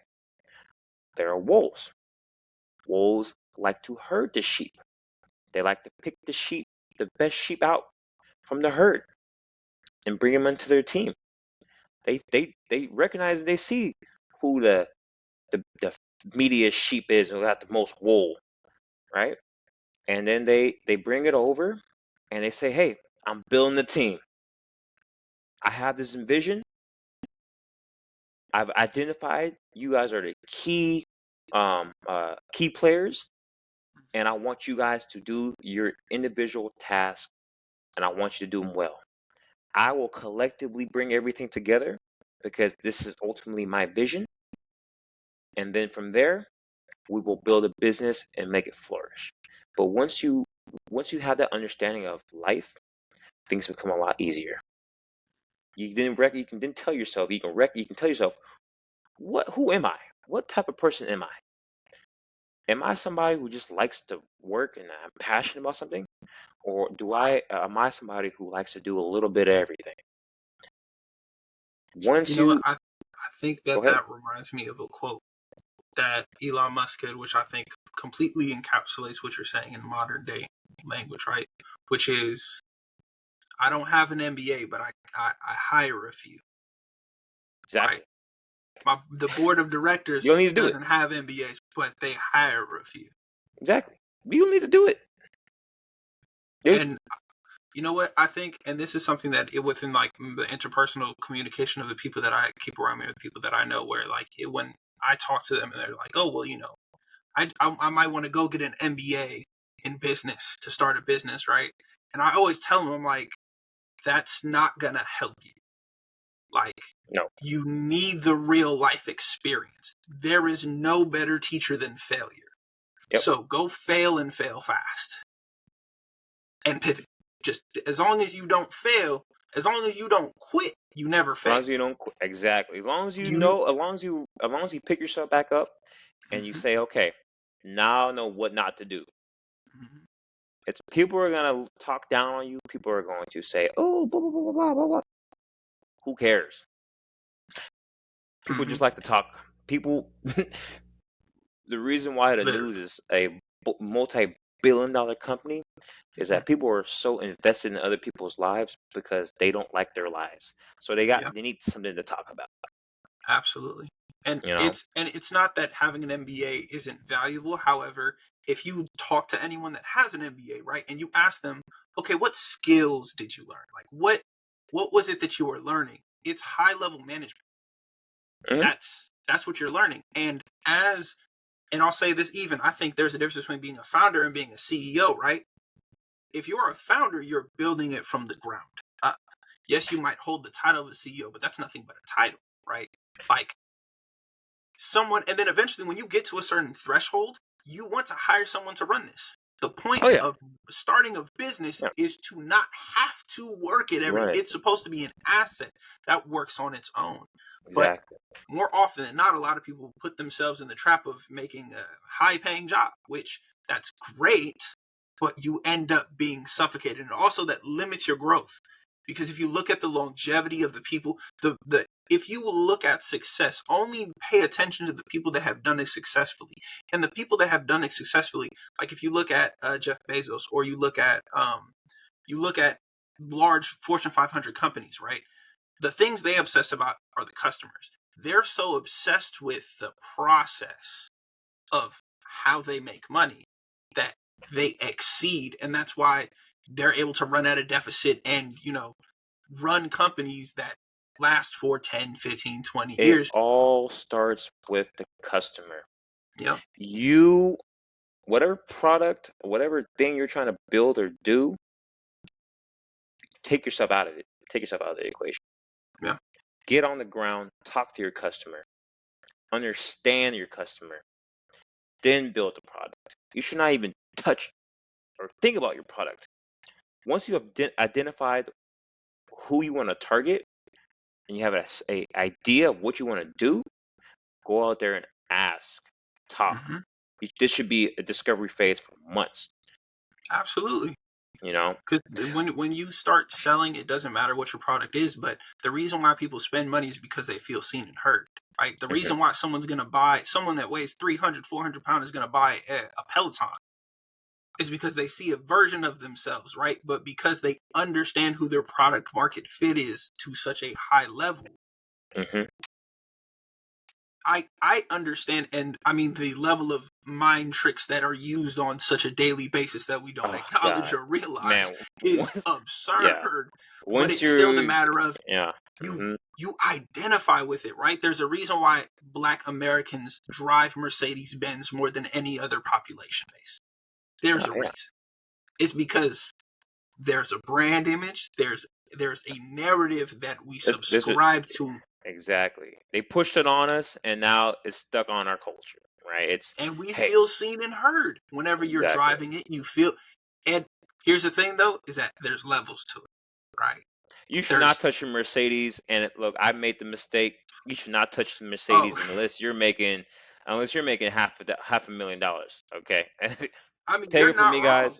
Speaker 1: There are wolves. Wolves like to herd the sheep. They like to pick the best sheep out from the herd, and bring them into their team. They recognize, they see who the meatiest sheep is, who got the most wool, right? And then they bring it over, and they say, hey, I'm building the team. I have this vision. I've identified you guys are the key players, and I want you guys to do your individual tasks, and I want you to do them well. I will collectively bring everything together because this is ultimately my vision, and then from there we will build a business and make it flourish. But once you have that understanding of life, things become a lot easier. You can then tell yourself, you can tell yourself, who am I? What type of person am I? Am I somebody who just likes to work and I'm passionate about something? Or am I somebody who likes to do a little bit of everything?
Speaker 2: You
Speaker 1: Once
Speaker 2: know what?
Speaker 1: you
Speaker 2: I think
Speaker 1: Go
Speaker 2: that
Speaker 1: ahead.
Speaker 2: that reminds me of a quote that Elon Musk had, which I think completely encapsulates what you're saying in modern day language, right? Which is, I don't have an MBA, but I hire a few, right?
Speaker 1: Exactly.
Speaker 2: The board of
Speaker 1: You
Speaker 2: directors
Speaker 1: don't need to do it.
Speaker 2: doesn't have MBAs, but they hire a few.
Speaker 1: Exactly. You don't need to do it. Dude,
Speaker 2: And you know what? I think, and this is something that within like the interpersonal communication of the people that I keep around me, or the people that I know, where like when I talk to them and they're like, oh, well, I might want to go get an MBA in business to start a business, right? And I always tell them, I'm like, that's not gonna help you. Like,
Speaker 1: No.
Speaker 2: you need the real life experience. There is no better teacher than failure.
Speaker 1: Yep.
Speaker 2: So go fail and fail fast and pivot. Just as long as you don't fail, as long as you don't quit, you never
Speaker 1: As long
Speaker 2: fail.
Speaker 1: as you don't exactly. As long as you
Speaker 2: You
Speaker 1: know, as long as you pick yourself back up and you
Speaker 2: Mhm,
Speaker 1: say, okay, now I know what not to do.
Speaker 2: mhm,
Speaker 1: It's people are gonna talk down on you. People are going to say, oh, blah blah blah blah blah blah. Who cares? People
Speaker 2: mhm.
Speaker 1: just like to talk. People. The reason why the
Speaker 2: Literally,
Speaker 1: news is a multi-billion-dollar company is
Speaker 2: yeah,
Speaker 1: that people are so invested in other people's lives because they don't like their lives. So
Speaker 2: yeah,
Speaker 1: they need something to talk about.
Speaker 2: absolutely. And
Speaker 1: You know.
Speaker 2: it's not that having an MBA isn't valuable. However, if you talk to anyone that has an MBA, right, and you ask them, okay, what skills did you learn? Like, what was it that you were learning? It's high level management.
Speaker 1: Hmm.
Speaker 2: That's what you're learning. And I'll say this, even I think there's a difference between being a founder and being a CEO, right? If you're a founder, you're building it from the ground. Uh, yes, you might hold the title of a CEO, but that's nothing but a title, right? Like, someone, and then eventually when you get to a certain threshold, you want to hire someone to run this. The point
Speaker 1: Oh yeah.
Speaker 2: of starting a business
Speaker 1: Yeah.
Speaker 2: is to not have to work it every,
Speaker 1: Right.
Speaker 2: it's supposed to be an asset that works on its own. But
Speaker 1: Exactly.
Speaker 2: more often than not, a lot of people put themselves in the trap of making a high paying job, which that's great, but you end up being suffocated. And also that limits your growth. Because if you look at the longevity of the people, the if you look at success, only pay attention to the people that have done it successfully. And the people that have done it successfully, like if you look at Jeff Bezos, or you look at large Fortune 500 companies, right? The things they obsess about are the customers. They're so obsessed with the process of how they make money that they exceed, and that's why they're able to run at a deficit and run companies that last for 10, 15, 20
Speaker 1: It
Speaker 2: years.
Speaker 1: all starts with the customer.
Speaker 2: Yep.
Speaker 1: You, whatever product, whatever thing you're trying to build or do, take yourself out of it. Take yourself out of the equation.
Speaker 2: Yeah.
Speaker 1: Get on the ground, talk to your customer, understand your customer, then build the product. You should not even touch or think about your product. Once you have identified who you want to target and you have a idea of what you want to do, go out there and ask, talk.
Speaker 2: Hmm.
Speaker 1: This should be a discovery phase for months.
Speaker 2: Absolutely.
Speaker 1: You know.
Speaker 2: Because when you start selling, it doesn't matter what your product is, but the reason why people spend money is because they feel seen and heard. Right? The
Speaker 1: Hmm.
Speaker 2: reason why someone that weighs 300, 400 pounds is going to buy a Peloton is because they see a version of themselves, right? But because they understand who their product market fit is to such a high level,
Speaker 1: Hmm.
Speaker 2: I understand, and I mean the level of mind tricks that are used on such a daily basis that we don't
Speaker 1: Oh
Speaker 2: acknowledge
Speaker 1: God,
Speaker 2: or realize
Speaker 1: man.
Speaker 2: is
Speaker 1: Yeah.
Speaker 2: absurd. But
Speaker 1: Once
Speaker 2: it's still the
Speaker 1: you're,
Speaker 2: matter of
Speaker 1: yeah.
Speaker 2: you
Speaker 1: Hmm.
Speaker 2: you identify with it, right? There's a reason why Black Americans drive Mercedes Benz more than any other population base.
Speaker 1: Oh
Speaker 2: There's a
Speaker 1: yeah.
Speaker 2: reason. It's because there's a brand image, there's a narrative that we
Speaker 1: This is
Speaker 2: subscribe to,
Speaker 1: exactly. They pushed it on us, and now it's stuck on our culture, right? It's
Speaker 2: and we
Speaker 1: hey,
Speaker 2: feel seen and heard whenever you're
Speaker 1: exactly.
Speaker 2: driving it. You feel, and here's the thing though, is that there's levels to it, right?
Speaker 1: You should not
Speaker 2: There's
Speaker 1: touch your Mercedes. And look, I made the mistake. You should not touch the
Speaker 2: oh,
Speaker 1: Mercedes unless you're making $500,000. Okay,
Speaker 2: I mean
Speaker 1: take
Speaker 2: you're
Speaker 1: it from
Speaker 2: not
Speaker 1: me, guys.
Speaker 2: wrong.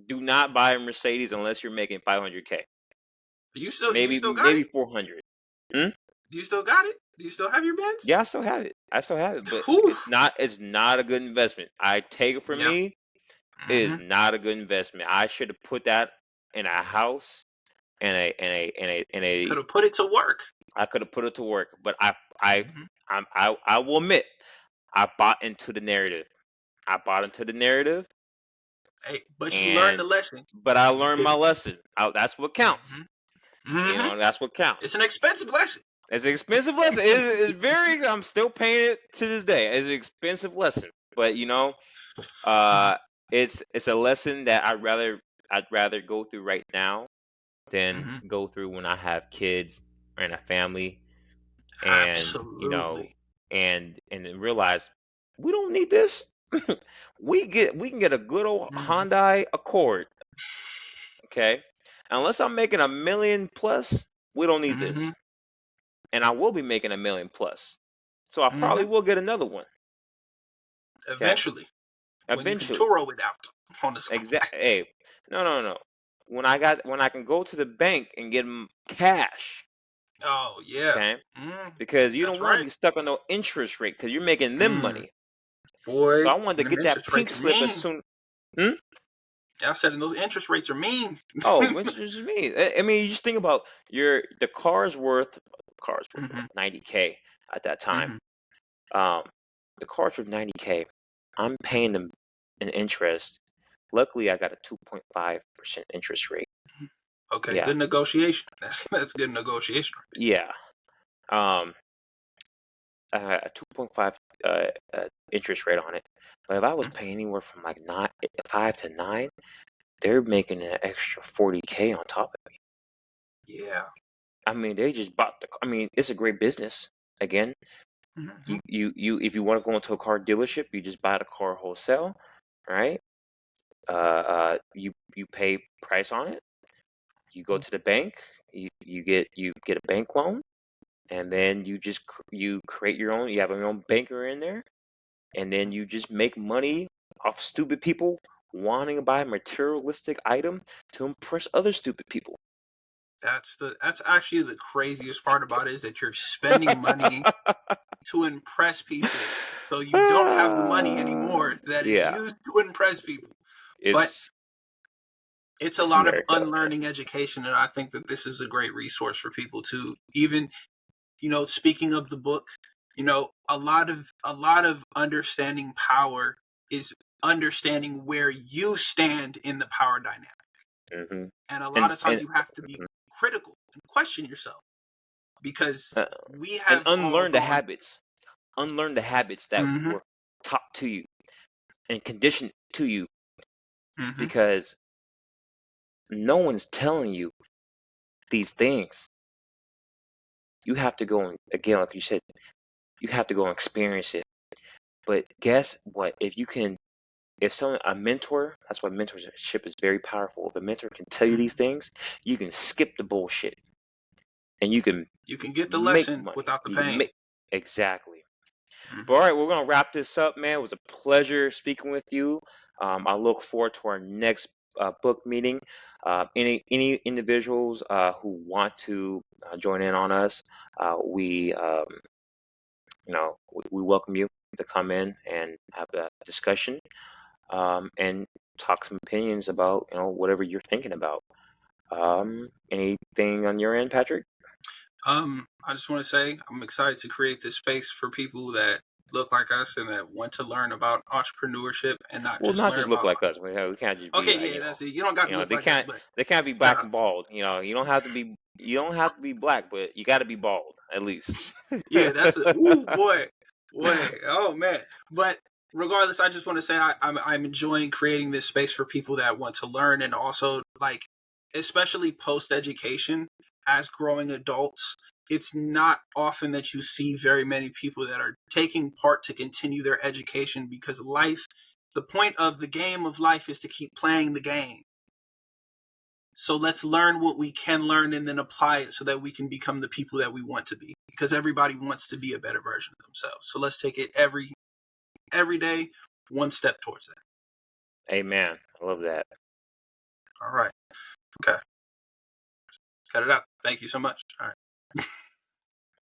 Speaker 1: Do not buy a Mercedes unless you're making 500K.
Speaker 2: You still got
Speaker 1: Maybe
Speaker 2: it.
Speaker 1: 400. Hmm?
Speaker 2: You still got it. Do you still have your Benz?
Speaker 1: Yeah, I still have it. I still have it, but
Speaker 2: Whew.
Speaker 1: it's not a good investment. I take it from
Speaker 2: Yeah.
Speaker 1: me. It is
Speaker 2: Hmm.
Speaker 1: not a good investment. I should have put that in a house and
Speaker 2: Could
Speaker 1: a
Speaker 2: have put it to work.
Speaker 1: I could have put it to work, but I
Speaker 2: Hmm.
Speaker 1: I will admit I bought into the narrative. I bought into the narrative,
Speaker 2: Hey, but you learned the
Speaker 1: and
Speaker 2: lesson.
Speaker 1: but I
Speaker 2: You
Speaker 1: learned my
Speaker 2: pivot.
Speaker 1: lesson. That's what counts.
Speaker 2: Hmm. Hmm.
Speaker 1: That's what
Speaker 2: It's
Speaker 1: counts.
Speaker 2: an expensive lesson.
Speaker 1: It's an expensive lesson. It's very. I'm still paying it to this day. It's an expensive lesson, but uh, it's a lesson that I'd rather go through right now than
Speaker 2: Hmm.
Speaker 1: go through when I have kids and a family, and
Speaker 2: Absolutely.
Speaker 1: and then realize we don't need this. We can get a good old
Speaker 2: Mm-hmm.
Speaker 1: Hyundai Accord, okay? Unless I'm making a million plus, we don't need
Speaker 2: Mm-hmm.
Speaker 1: this. And I will be making a million plus. So I
Speaker 2: Mm-hmm.
Speaker 1: probably will get another one, okay?
Speaker 2: Eventually, when you can
Speaker 1: Eventually.
Speaker 2: Turo it out on the side.
Speaker 1: Hey, no. When I can go to the bank and get cash,
Speaker 2: Oh yeah.
Speaker 1: okay?
Speaker 2: Mm,
Speaker 1: Because you
Speaker 2: that's
Speaker 1: don't want to
Speaker 2: right.
Speaker 1: be stuck on no interest rate because you're making them
Speaker 2: Mm,
Speaker 1: money. So
Speaker 2: boy,
Speaker 1: I wanted to
Speaker 2: them
Speaker 1: get that
Speaker 2: interest
Speaker 1: pink
Speaker 2: rates are
Speaker 1: slip as
Speaker 2: mean.
Speaker 1: soon. Hmm?
Speaker 2: I said, and those interest rates are mean.
Speaker 1: Oh, interest is me. I mean, you just think about the car's worth
Speaker 2: Mm-hmm.
Speaker 1: 90K at that time.
Speaker 2: Mm-hmm.
Speaker 1: Um, the car's worth 90K. I'm paying them an interest. Luckily, I got a 2.5% interest rate.
Speaker 2: Okay,
Speaker 1: Yeah,
Speaker 2: good negotiation. That's good negotiation.
Speaker 1: yeah. Um, a 2.5 uh, interest rate on it. But if I was
Speaker 2: Mm-hmm.
Speaker 1: paying anywhere from like 5 to 9, they're making an extra 40K on top of me.
Speaker 2: Yeah.
Speaker 1: I mean, they just bought I mean, it's a great business. Again,
Speaker 2: Mm-hmm.
Speaker 1: if you want to go into a car dealership, you just buy the car wholesale, right? You pay price on it. You go to the bank, you get a bank loan, and then you create your own. You have your own banker in there, and then you just make money off stupid people wanting to buy a materialistic item to impress other stupid people.
Speaker 2: That's actually the craziest part about it is that you're spending money to impress people, so you don't have the money anymore that is
Speaker 1: Yeah,
Speaker 2: used to impress people. But
Speaker 1: it's
Speaker 2: it's a
Speaker 1: it's
Speaker 2: lot of
Speaker 1: America, man.
Speaker 2: unlearning education, and I think that this is a great resource for people to even, speaking of the book, a lot of understanding power is understanding where you stand in the power dynamic.
Speaker 1: Hmm.
Speaker 2: And a lot
Speaker 1: And
Speaker 2: of times you have to be critical and question yourself because
Speaker 1: uh,
Speaker 2: we
Speaker 1: and
Speaker 2: have all gone.
Speaker 1: unlearn the habits that
Speaker 2: Mm-hmm.
Speaker 1: were taught to you and conditioned to you,
Speaker 2: Mm-hmm.
Speaker 1: because no one's telling you these things. You have to go and, again, like you said, you have to go and experience it. But guess what? If someone, a mentor, that's why mentorship is very powerful. If a mentor can tell you these
Speaker 2: Mm-hmm.
Speaker 1: things, you can skip the bullshit and you can
Speaker 2: You can get the
Speaker 1: make
Speaker 2: lesson
Speaker 1: money.
Speaker 2: without the
Speaker 1: You can
Speaker 2: pain.
Speaker 1: make exactly. But
Speaker 2: Mm-hmm.
Speaker 1: all right, we're gonna wrap this up, man. It was a pleasure speaking with you. I look forward to our next book meeting. Any individuals who want to join in on us, we we welcome you to come in and have a discussion, and talk some opinions about whatever you're thinking about. Anything on your end, Patrick?
Speaker 2: I just want to say I'm excited to create this space for people that look like us and that want to learn about entrepreneurship and not
Speaker 1: Well,
Speaker 2: just
Speaker 1: not
Speaker 2: learn
Speaker 1: just look
Speaker 2: about.
Speaker 1: like us. We can't just be
Speaker 2: Okay,
Speaker 1: like
Speaker 2: yeah, that's it. You don't got to look like us, but
Speaker 1: they can't be
Speaker 2: shout
Speaker 1: black and
Speaker 2: outs.
Speaker 1: bald. You don't have to be black, but you got to be bald at least.
Speaker 2: Yeah, that's it. Ooh, boy. Oh man. But regardless, I just want to say I'm enjoying creating this space for people that want to learn and also like, especially post education as growing adults. It's not often that you see very many people that are taking part to continue their education because life, the point of the game of life is to keep playing the game. So let's learn what we can learn and then apply it so that we can become the people that we want to be. Because everybody wants to be a better version of themselves. So let's take it every day, one step towards that.
Speaker 1: Amen. I love that.
Speaker 2: All right. Okay. Cut it out. Thank you so much. All right.